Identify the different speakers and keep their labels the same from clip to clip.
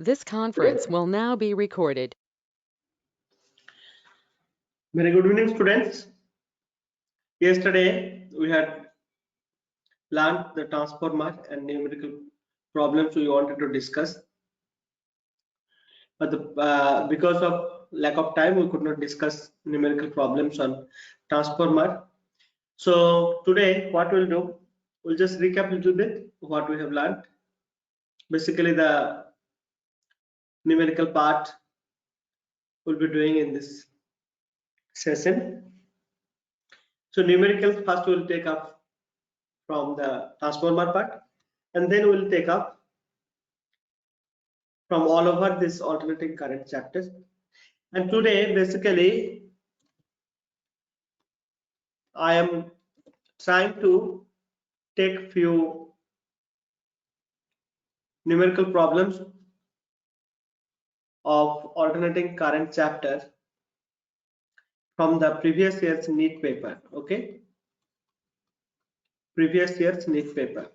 Speaker 1: This conference will now be recorded.
Speaker 2: Very good evening, students. Yesterday we had learned the transformer and numerical problems we wanted to discuss, but because of lack of time we could not discuss numerical problems on transformer. So today what we'll do, we'll just recap a little bit what we have learned. Basically the numerical part we'll be doing in this session. So numericals first we'll take up from the transformer part, and then we'll take up from all over this alternating current chapters. And today basically I am trying to take few numerical problems of alternating current chapter from the previous year's NEET paper. Okay, previous year's NEET paper.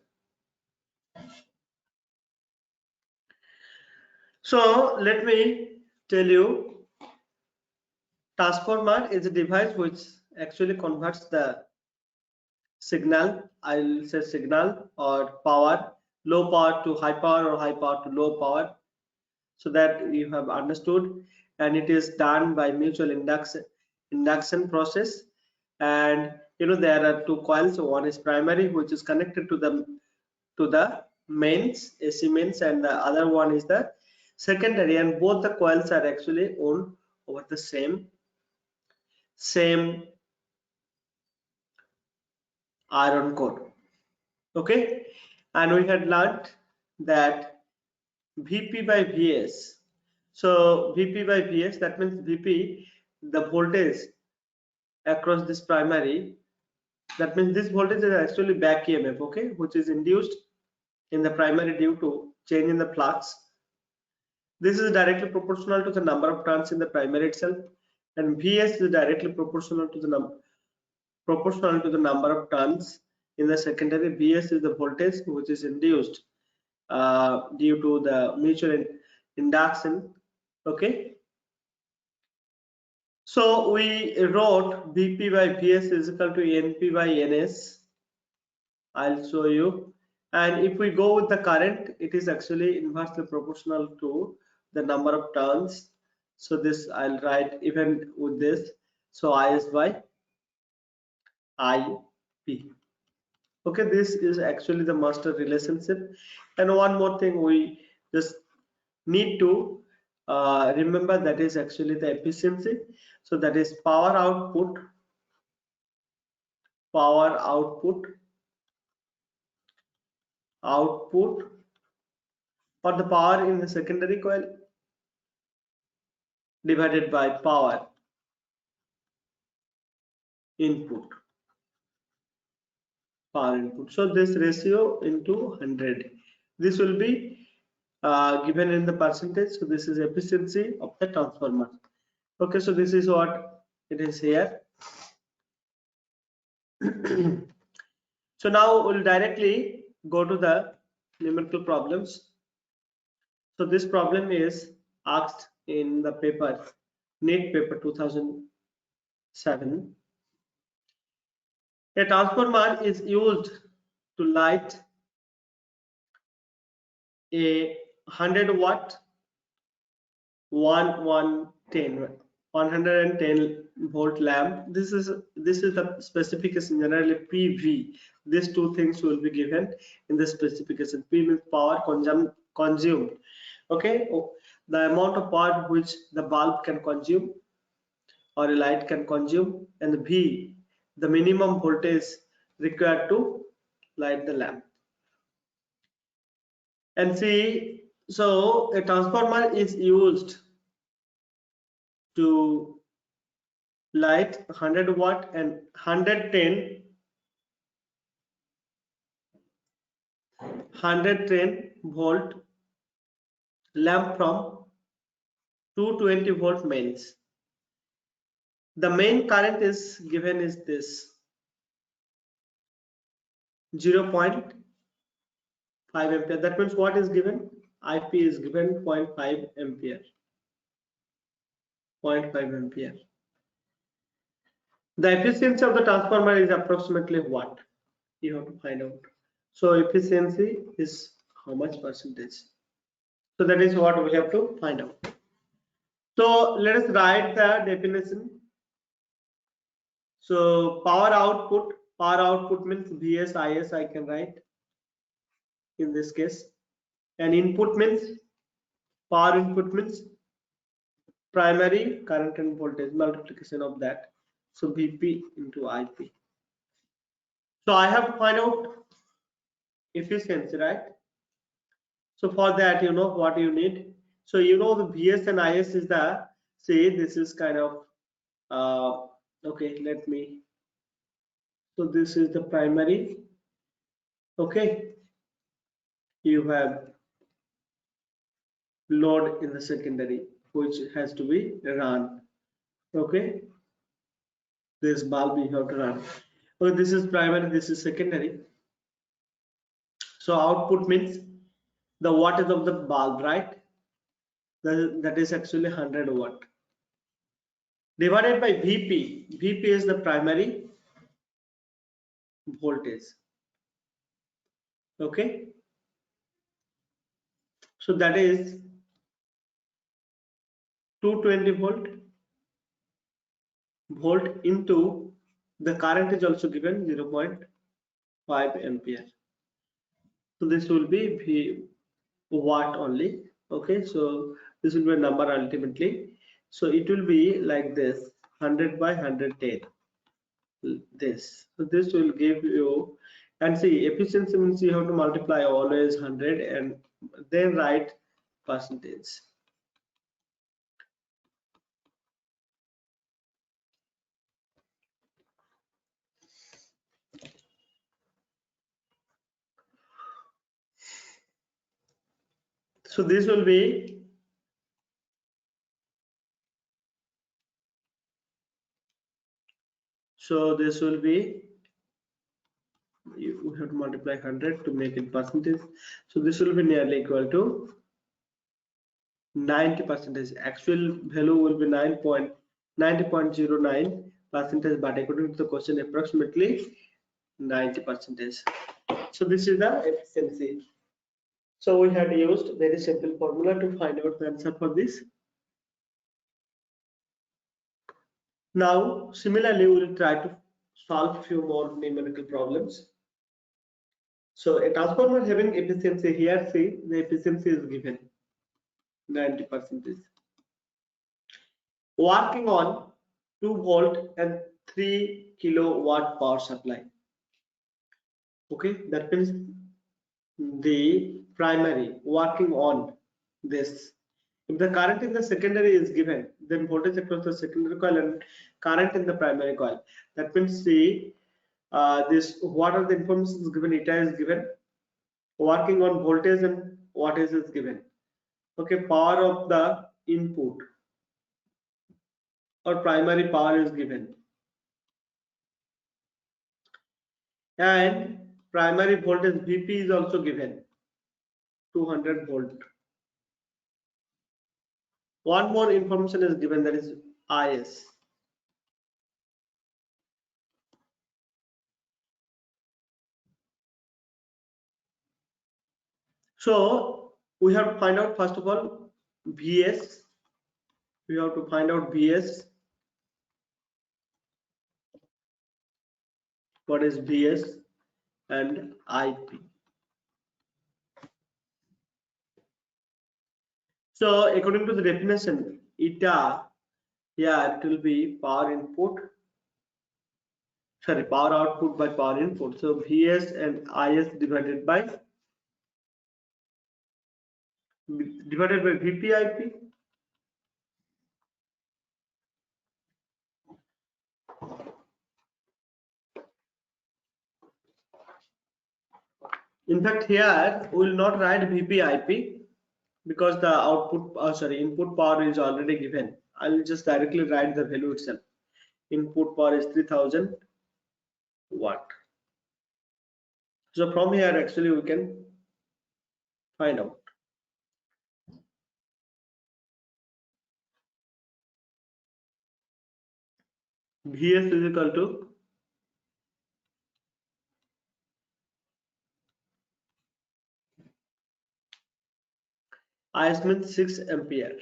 Speaker 2: So let me tell you, transformer is a device which actually converts the signal, I'll say signal or power, low power to high power or high power to low power, so that you have understood. And it is done by mutual induction process. And you know there are two coils. So one is primary, which is connected to the mains, AC mains, and the other one is the secondary, and both the coils are actually wound over the same iron core. Okay, and we had learned that Vp by Vs. So Vp by Vs, that means Vp, the voltage across this primary, that means this voltage is actually back EMF, okay, which is induced in the primary due to change in the flux. This is directly proportional to the number of turns in the primary itself, and Vs is directly proportional to the number of turns in the secondary. Vs is the voltage which is induced due to the mutual induction. Okay, so we wrote Vp by Vs is equal to Np by Ns. I'll show you. And if we go with the current, it is actually inversely proportional to the number of turns. So this I'll write even with this. So I is by Ip. Okay, this is actually the master relationship. And one more thing we just need to remember, that is actually the efficiency. So that is power output or the power in the secondary coil divided by power input. So this ratio into 100, this will be given in the percentage. So this is efficiency of the transformer. Okay, so this is what it is here. So now we'll directly go to the numerical problems. So this problem is asked in the paper, NEET paper 2007. A transformer is used to light a 100 watt 110 volt lamp. This is the specification, generally PV. These two things will be given in the specification. P means power consumed. Okay, the amount of power which the bulb can consume or a light can consume, and the V, the minimum voltage required to light the lamp. And see, so a transformer is used to light 100 watt and 110 volt lamp from 220 volt mains. The main current is given is this 0.5 ampere. That means what is given? IP is given 0.5 ampere. 0.5 ampere. The efficiency of the transformer is approximately what? You have to find out. So efficiency is how much percentage? So that is what we have to find out. So let us write the definition. So power output means VS, IS I can write in this case. And input means, power input means primary current and voltage multiplication of that. So VP into IP. So I have to find out efficiency, right? So for that, you know what you need. So you know the VS and IS is the, say this is kind of okay, let me, so this is the primary. Okay, you have load in the secondary which has to be run. Okay, this bulb you have to run. Okay, this is primary, this is secondary. So output means the wattage of the bulb, right? That is actually 100 watt divided by VP. VP is the primary voltage. Okay, so that is 220 volt into the current is also given 0.5 ampere. So this will be V watt only. Okay, so this will be a number ultimately. So it will be like this, 100 by 110. This, so this will give you, and see efficiency means you have to multiply always 100 and then write percentage. So this will be, so this will be, you have to multiply 100 to make it percentage. So this will be nearly equal to 90%. Actual value will be 90.09 percentage, but according to the question approximately 90%. So this is the efficiency. So we had used very simple formula to find out the answer for this. Now similarly we will try to solve few more numerical problems. So a transformer having efficiency, here see the efficiency is given 90%, working on 2 volt and 3 kilowatt power supply. Okay, that means the primary working on this. If the current in the secondary is given, then voltage across the secondary coil and current in the primary coil. That means the this, what are the informations given? Eta is given, working on voltage and wattage is given. Okay, power of the input or primary power is given, and primary voltage VP is also given, 200 volt. One more information is given, that is IS. So we have to find out first of all VS. We have to find out VS. What is VS and IP? So according to the definition, eta, yeah, it will be power input, sorry, power output by power input. So VS and IS divided by VP IP. In fact, here we will not write VP IP because the output, sorry, input power is already given. I will just directly write the value itself. Input power is 3000 watt. So from here actually we can find out. Vs is equal to Is means 6 ampere.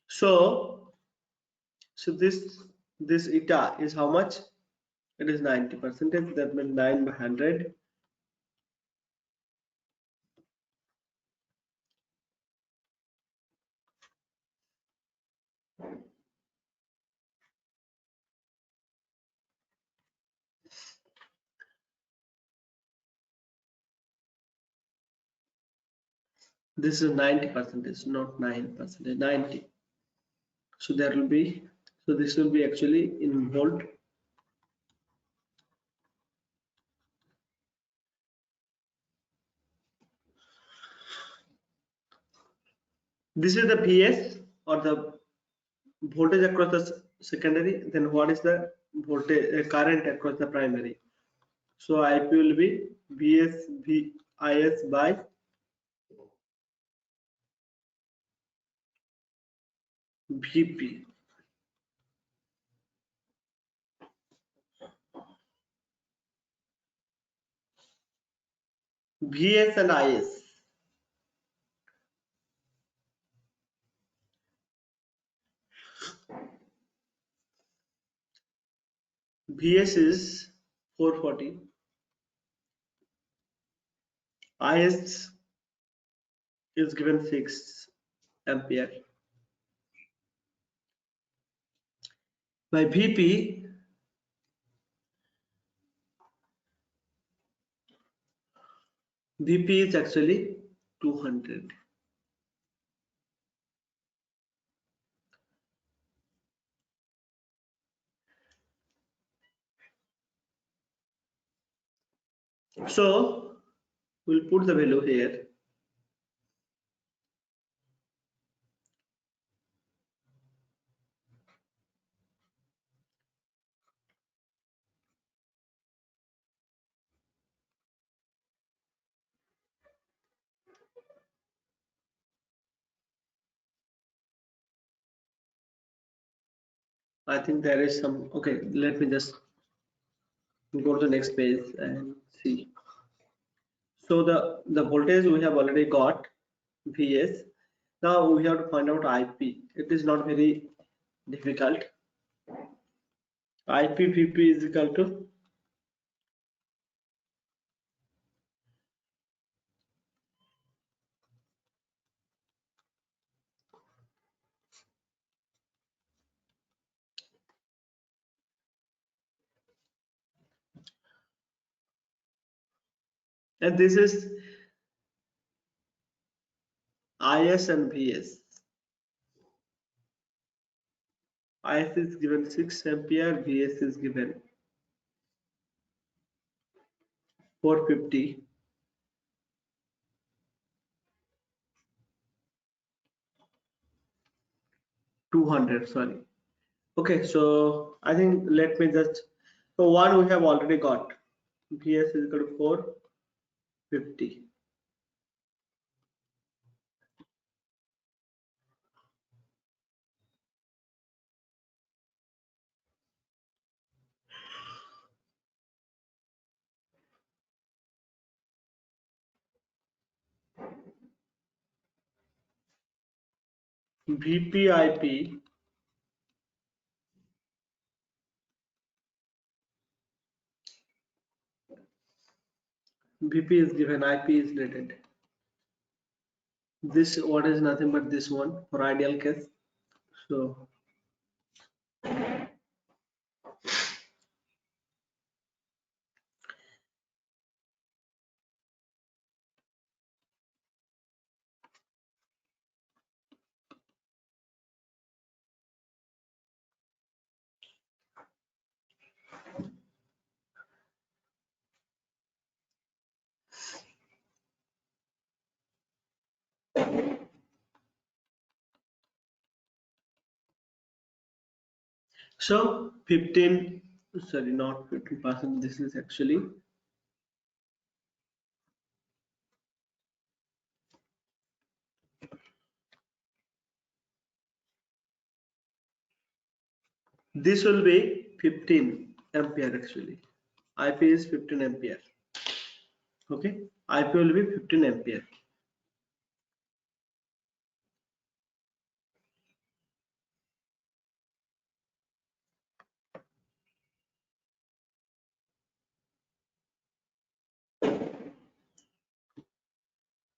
Speaker 2: So this eta is how much? It is 90%. That means 9 by 100. This is 90%, not 9%, 90. So there will be, so this will be actually in volt. This is the PS or the voltage across the secondary. Then what is the voltage current across the primary? So IP will be VS VIS by VP. VS and IS. VS is 440. IS is given 6 ampere. By VP, VP is actually 200. So we'll put the value here. I think there is some, okay, let me just go to the next page and see. So the voltage we have already got, Vs. Now we have to find out IP. It is not very difficult. IP Vp is equal to and this is Is and Vs. Is is given 6 ampere, Vs is given 450. 200, sorry. Okay, so I think let me just, so one we have already got. Vs is equal to 450. VPIP VP is given, IP is needed. This what is nothing but this one for ideal case. So so 15, sorry, not 15%. This is actually This will be 15 ampere actually. IP is 15 ampere. Okay, IP will be 15 ampere.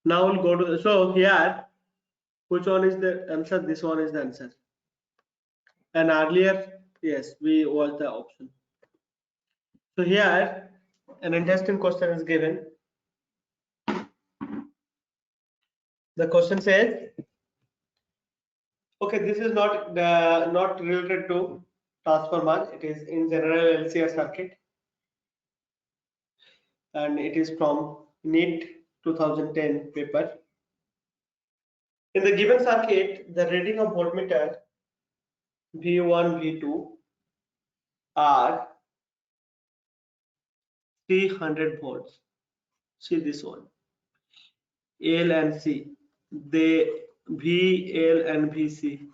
Speaker 2: Now we'll go to the, so here, which one is the answer? This one is the answer. And earlier, yes, we was the option. So here, an interesting question is given. The question says, okay, this is not related to transformer. It is in general LCR circuit, and it is from NEET 2010 paper. In the given circuit, the reading of voltmeter V1, V2 are 300 volts. See this one, L and C. They VL and VC.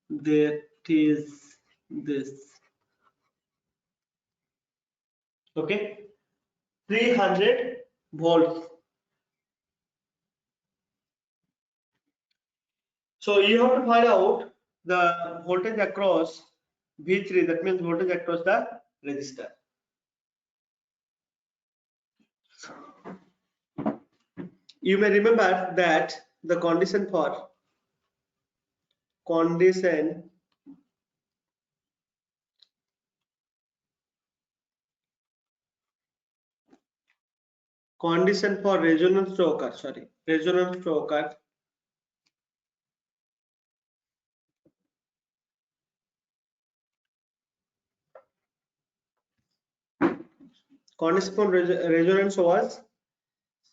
Speaker 2: That is this. Okay, 300 volts. So you have to find out the voltage across V3. That means voltage across the resistor. You may remember that the condition for resonance to occur, resonance to occur, condition for resonance was,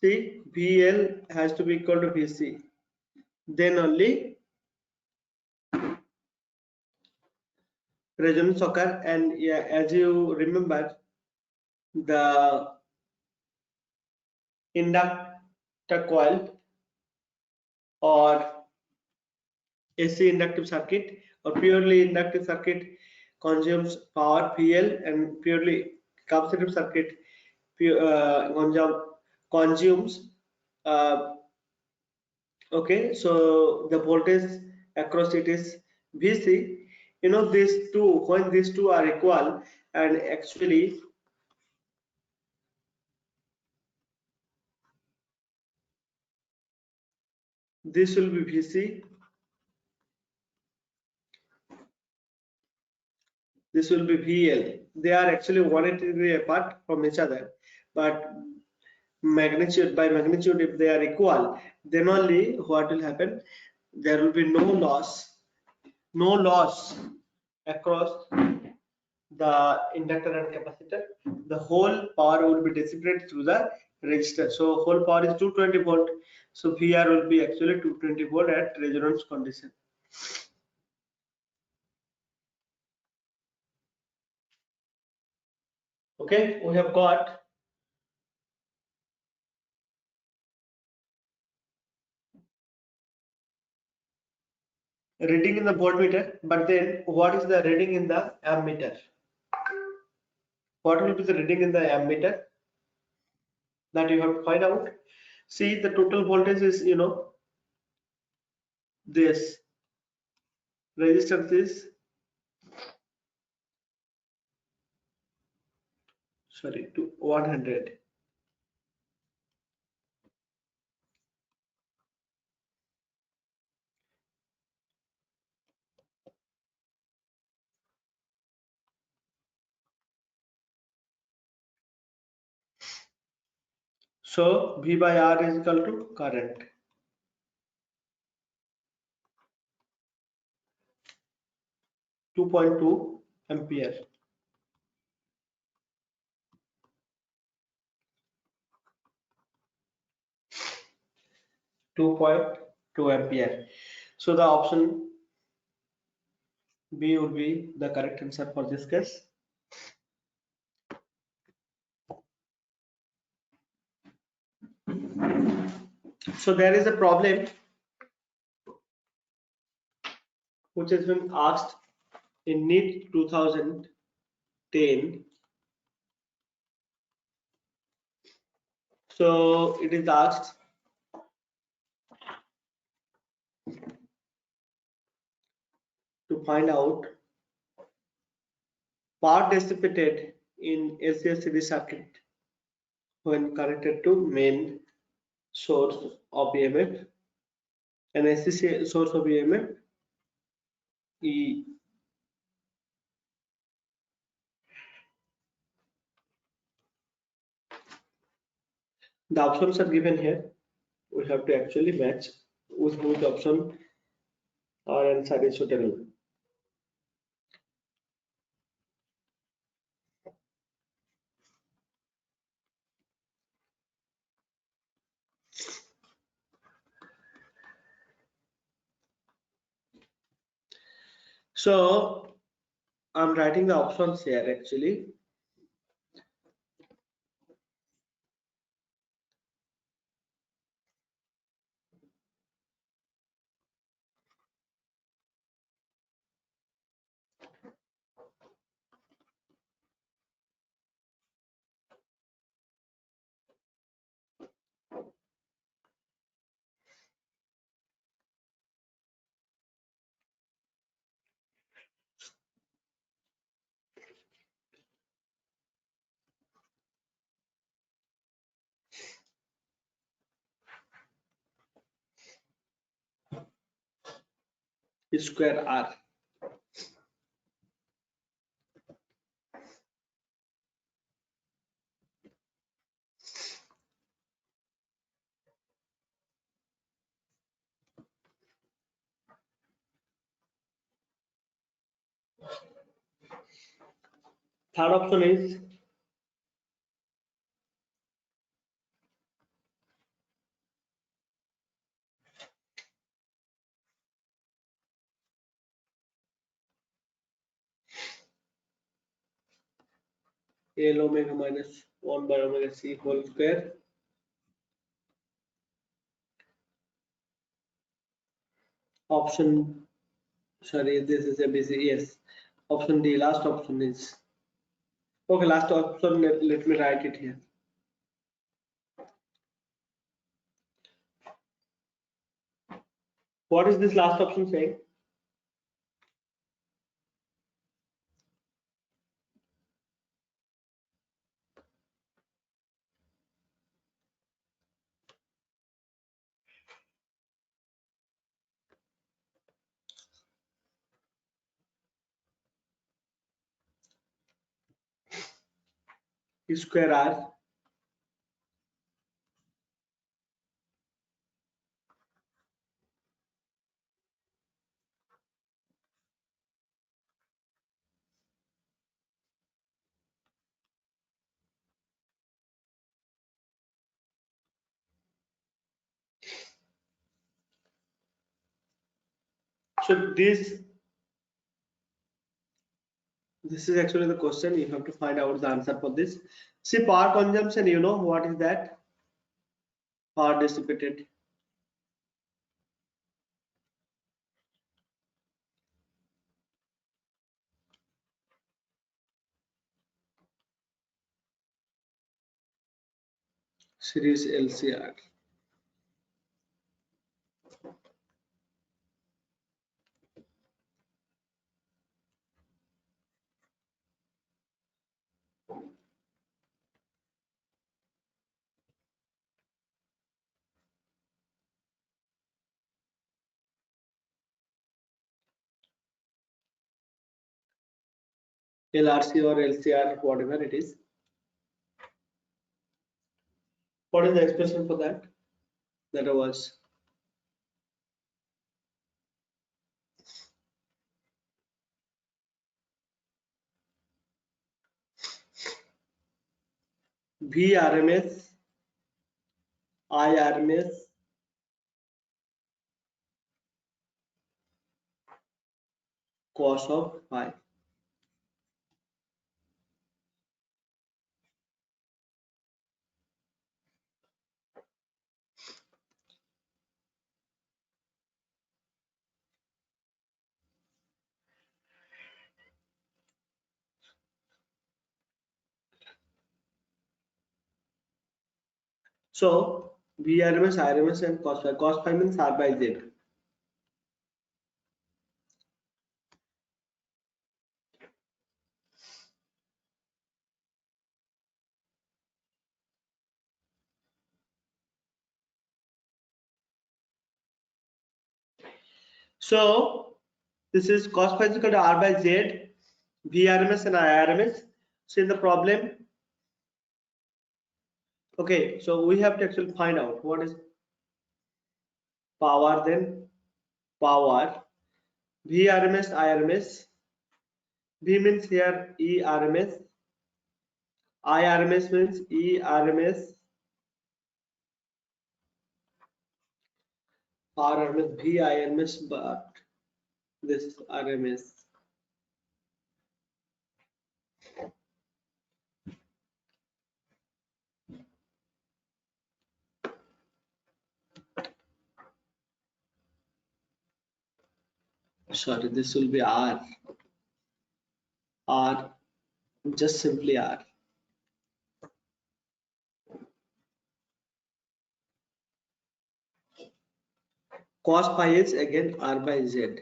Speaker 2: see, VL has to be equal to VC, then only resonance occur. And yeah, as you remember, the inductor coil or AC inductive circuit or purely inductive circuit consumes power PL, and purely capacitive circuit consumes okay, so the voltage across it is VC. You know, these two, when these two are equal, and actually this will be VC, this will be VL. They are actually 180 degree apart from each other, but magnitude by magnitude, if they are equal, then only what will happen, there will be no loss across the inductor and capacitor. The whole power will be dissipated through the resistor. So whole power is 220 volt, so VR will be actually 220 volt at resonance condition. Okay, we have got reading in the voltmeter, but then what is the reading in the ammeter? What will be the reading in the ammeter? That you have to find out. See, the total voltage is, you know, this resistance is, sorry, to 100. So V by R is equal to current. 2.2 ampere. 2.2 ampere. So the option B would be the correct answer for this case. So there is a problem which has been asked in NEET 2010. So it is asked to find out power dissipated in LCD circuit when connected to main source of EMF and AC source of EMF E. The options are given here. We have to actually match with which option our answer is suitable. So I'm writing the options here actually. Square R. Third option is L omega minus 1 by omega C whole square. Option, sorry, this is a busy, yes. Option D, last option is, okay, last option, let me write it here. What is this last option saying? Square R. So this is actually the question. You have to find out the answer for this. See, power consumption, you know what is that? Power dissipated. Series LCR. LRC or LCR, whatever it is. What is the expression for that? That was VRMS IRMS cos of phi. So Vrms, Irms, and cos phi. Cos phi means R by Z. So this is cos phi is equal to R by Z, Vrms and Irms. So in the problem, okay, so we have to actually find out what is power, then power, Vrms, Irms. V means here ERMS, IRMS means ERMS, RMS, VIRMS, but this is RMS. Sorry, this will be R, just simply R. Cos phi is again R by Z.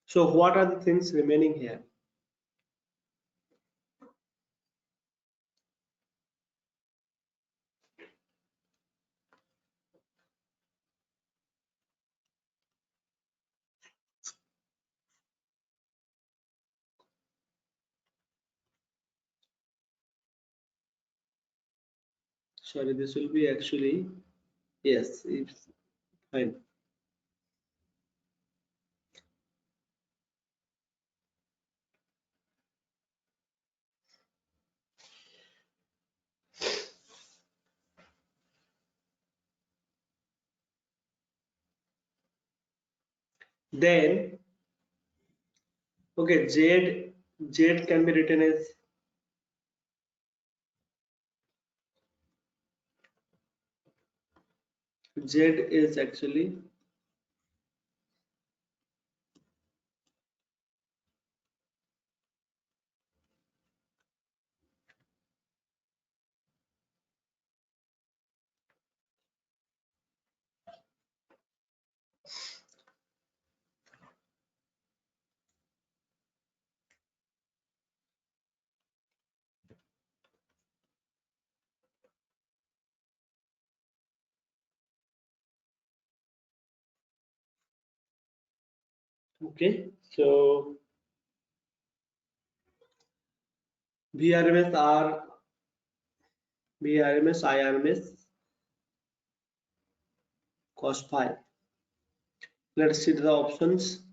Speaker 2: So what are the things remaining here? Sorry, this will be actually, yes, it's fine. Then, okay, Z can be written as Z is actually okay. So VRMS are VRMS, IRMS, cos phi. Let's see the options.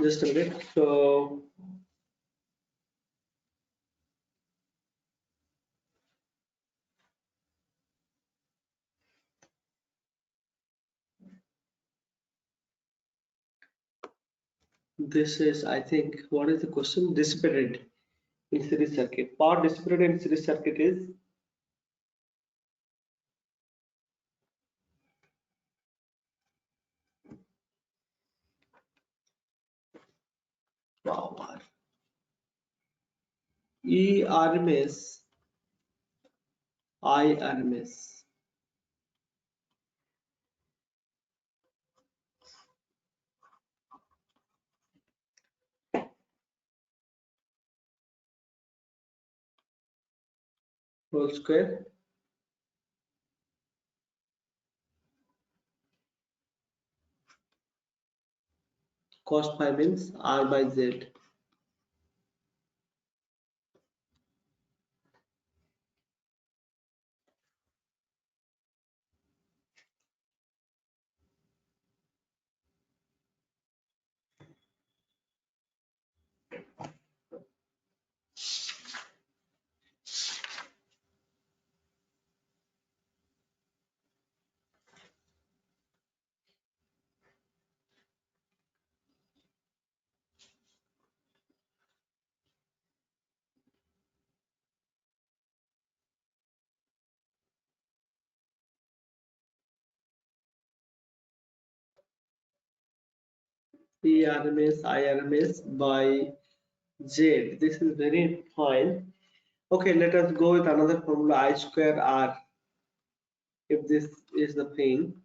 Speaker 2: Just a minute. So this is, I think, what is the question? Dissipated in series circuit. Power dissipated in series circuit is power ERMS, IRMS. Whole square. cos phi means R by Z. PRMS IRMS by Z. This is very fine. Okay, let us go with another formula, I square R. If this is the thing,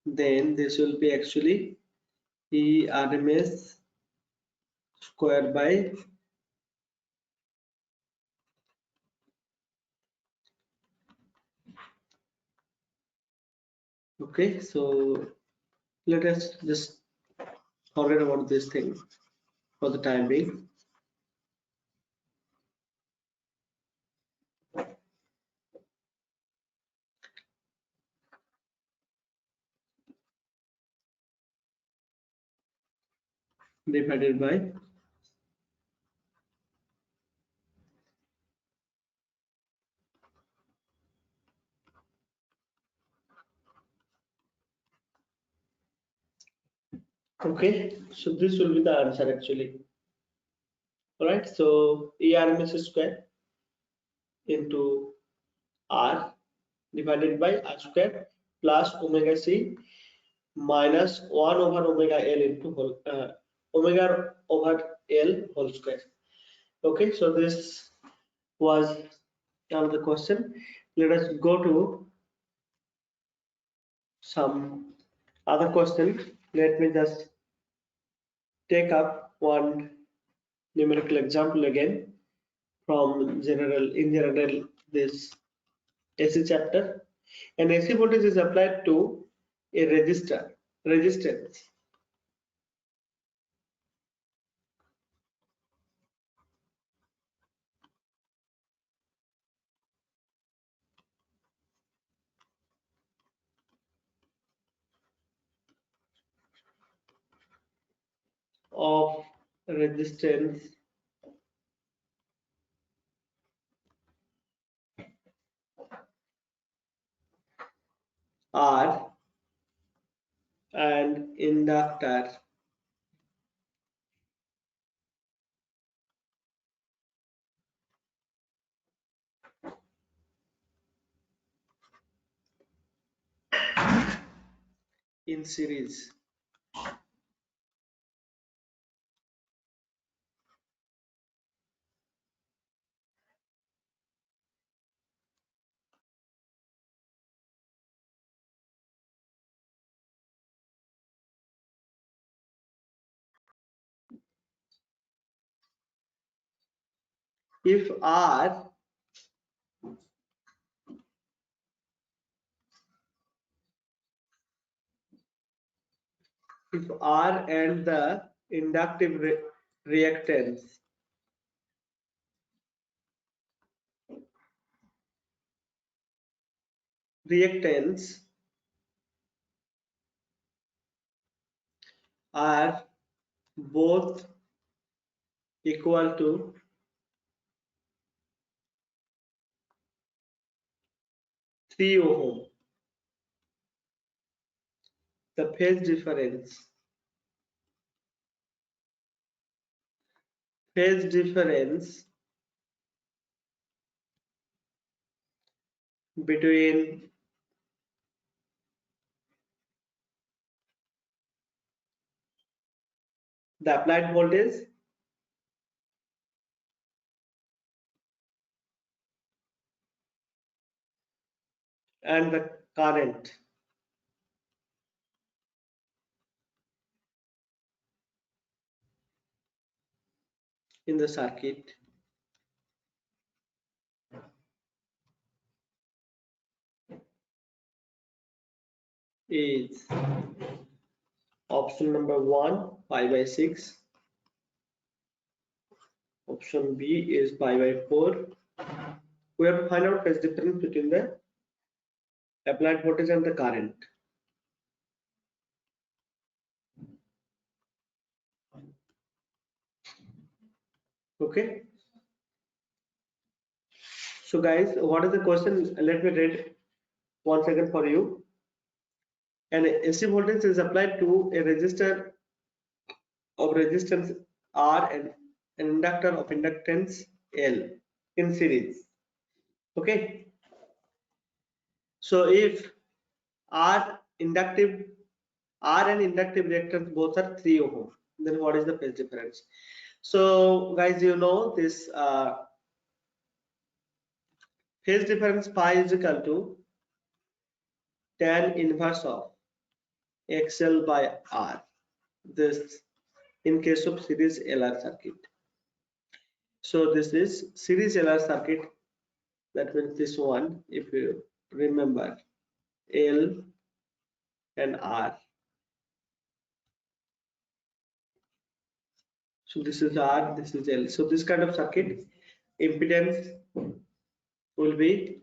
Speaker 2: then this will be actually PRMS square by okay. So let us just forget about this thing for the time being. Divided by okay. So this will be the answer actually. All right. So ERMS square into R divided by R square plus omega C minus 1 over omega L into whole omega over L whole square. Okay, so this was another question. Let us go to some other question. Let me just take up one numerical example again from general this AC chapter. An AC voltage is applied to a resistance of resistance R and inductor in series. If R and the inductive reactance are both equal to 3 ohm, the phase difference between the applied voltage and the current in the circuit is Option number 1 pi by 6. Option B is pi by 4. We have to find out phase difference between the applied voltage and the current. Okay. So guys, what is the question? Let me read once again for you. An AC voltage is applied to a resistor of resistance R and an inductor of inductance L in series. Okay. So if R and inductive reactance both are 3 ohm, then what is the phase difference? So guys, you know this phase difference pi is equal to tan inverse of XL by R. This in case of series LR circuit. So this is series LR circuit. That means this one, if you remember, L and R. So this is R, this is L. So this kind of circuit impedance will be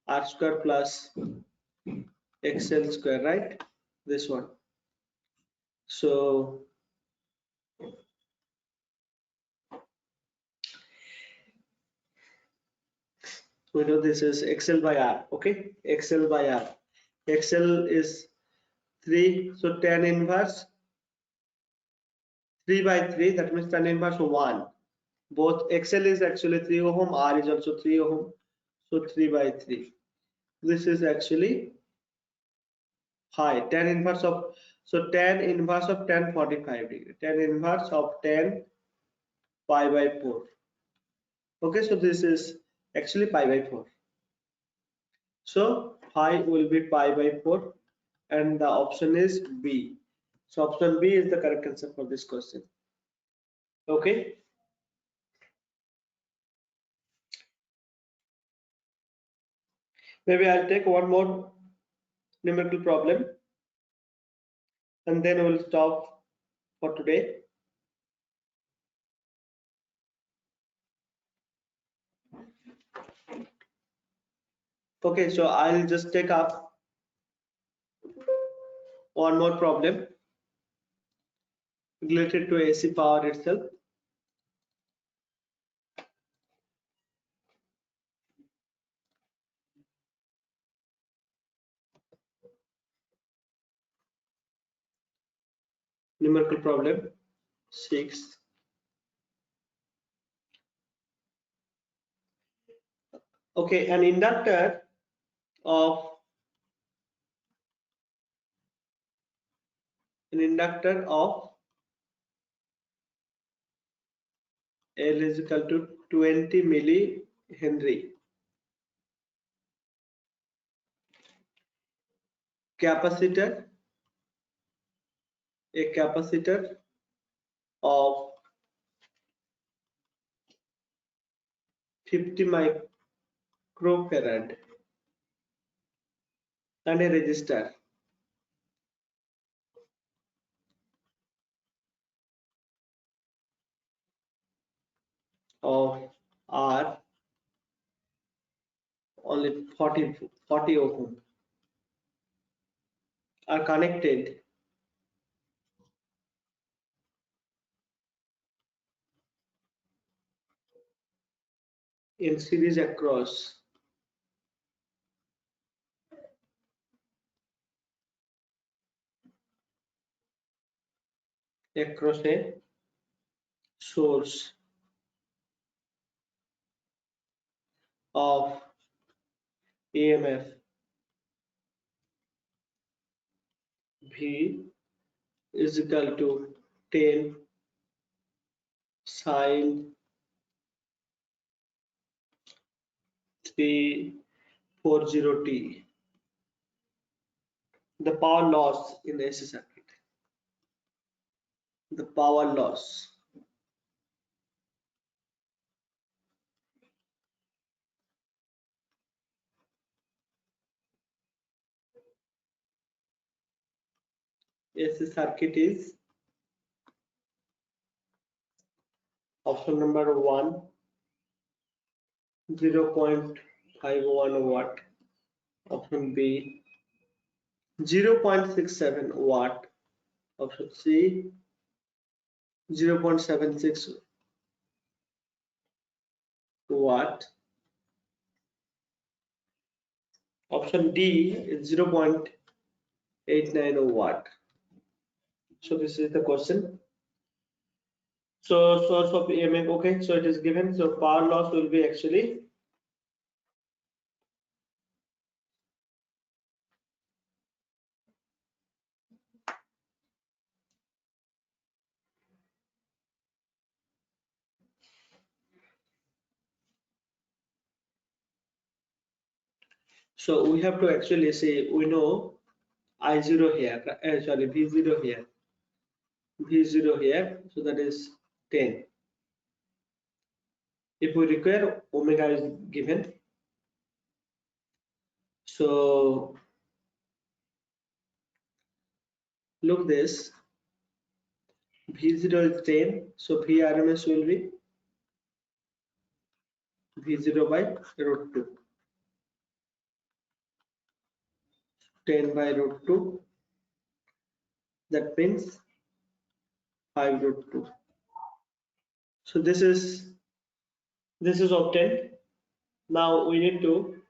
Speaker 2: R square plus XL square, right? This one. So we know this is XL by R. Okay, XL by R. XL is 3, so tan inverse 3 by 3, that means tan inverse 1. Both XL is actually 3 ohm, R is also 3 ohm, so 3 by 3. This is actually high. Tan inverse of, so tan inverse of tan 45 degree. Tan inverse of tan pi by 4. Okay, so this is actually pi by 4. So phi will be pi by 4, and the option is B. So option B is the correct answer for this question. Okay. Maybe I'll take one more numerical problem and then we'll stop for today. Okay, so I'll just take up one more problem related to AC power itself. Numerical problem 6. Okay, an inductor of L is equal to 20 millihenry. A capacitor of 50 microfarad and a resistor of R only 40 ohm are connected in series across a source of EMF V is equal to 10 sine 340t. The power loss in AC circuit. The power loss. AC circuit is option number 1, 0.51 watt. Option B, 0.67 watt. Option C, 0.76 watt. Option D is 0.890 watt. So this is the question. So source of EMF, okay, so it is given. So power loss will be actually so we have to actually say we know I0 here, sorry, V0 here, V0 here, so that is 10. If we require omega is given, so look this, V0 is 10, so Vrms will be V0 by root 2, 10 by root 2, that means 5 root 2. So this is obtained. Now we need to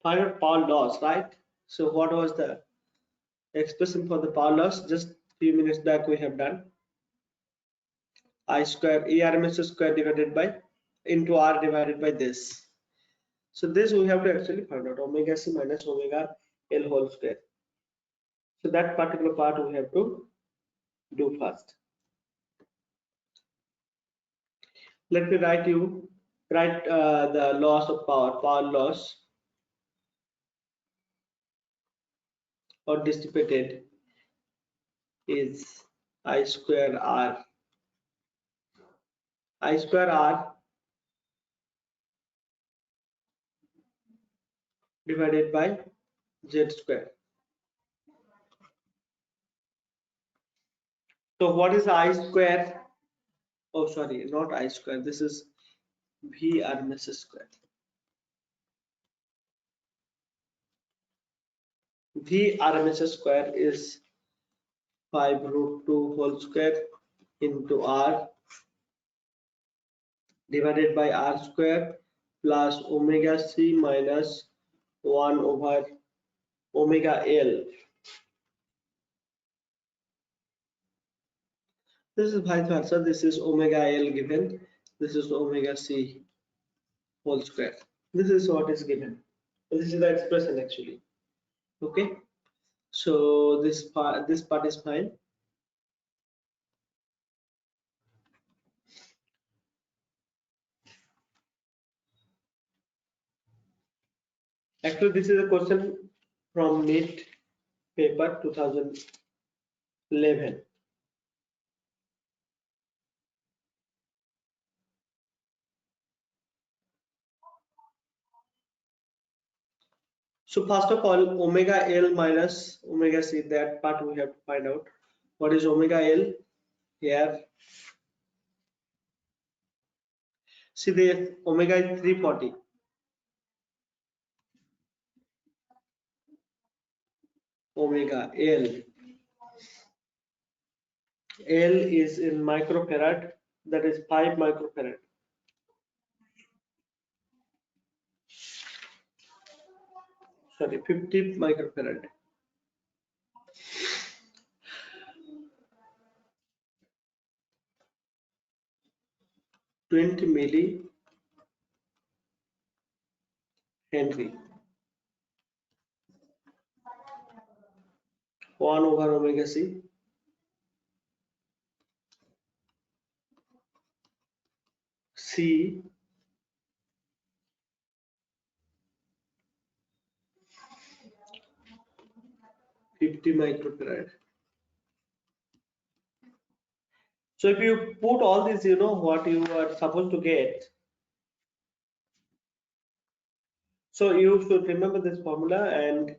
Speaker 2: find out power loss, right? So what was the expression for the power loss? Just few minutes back we have done. I square ERMS square divided by into R divided by this. So this we have to actually find out omega C minus omega L whole square. So that particular part we have to do first. Let me write the loss of power loss or dissipated is I square R divided by Z square. So what is I square? Oh, sorry, not I square. This is V RMS square. V RMS square is 5 root 2 whole square into R divided by R square plus omega C minus 1 over omega L. This is vice versa. This is omega L given. This is omega C whole square. This is what is given. This is the expression actually. Okay. So this part is fine. Actually, this is a question from NEET paper 2011. So first of all, omega L minus omega C, that part we have to find out. What is omega L? Here, see the omega is 340. Omega L. L is in microfarad, that is 5 microfarad. Sorry, 50 microfarad. $20 milli Henry. 1 over omega C. C 50 microfarad. So if you put all this, you know what you are supposed to get. So you should remember this formula, and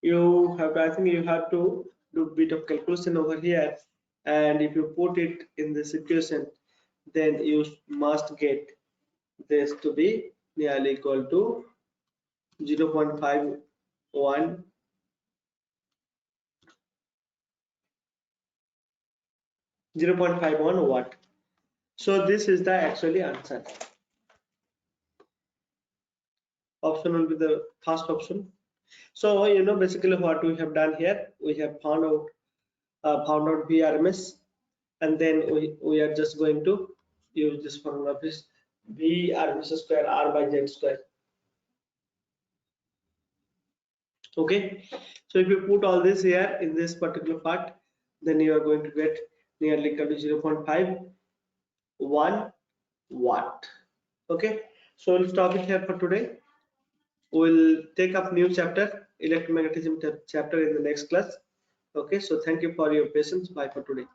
Speaker 2: you have, I think you have to do a bit of calculation over here, and if you put it in this equation, then you must get this to be nearly equal to 0.51 0.51 watt. So this is the actually answer. Option will be the first option. So basically what we have done here, we have found out VRMS, and then we are just going to use this formula, is VRMS square R by Z square. Okay, so if you put all this here in this particular part, then you are going to get nearly equal to 0.51 watt. Okay, so we'll stop it here for today. We'll take up new chapter, electromagnetism chapter, in the next class. Okay, so thank you for your patience. Bye for today.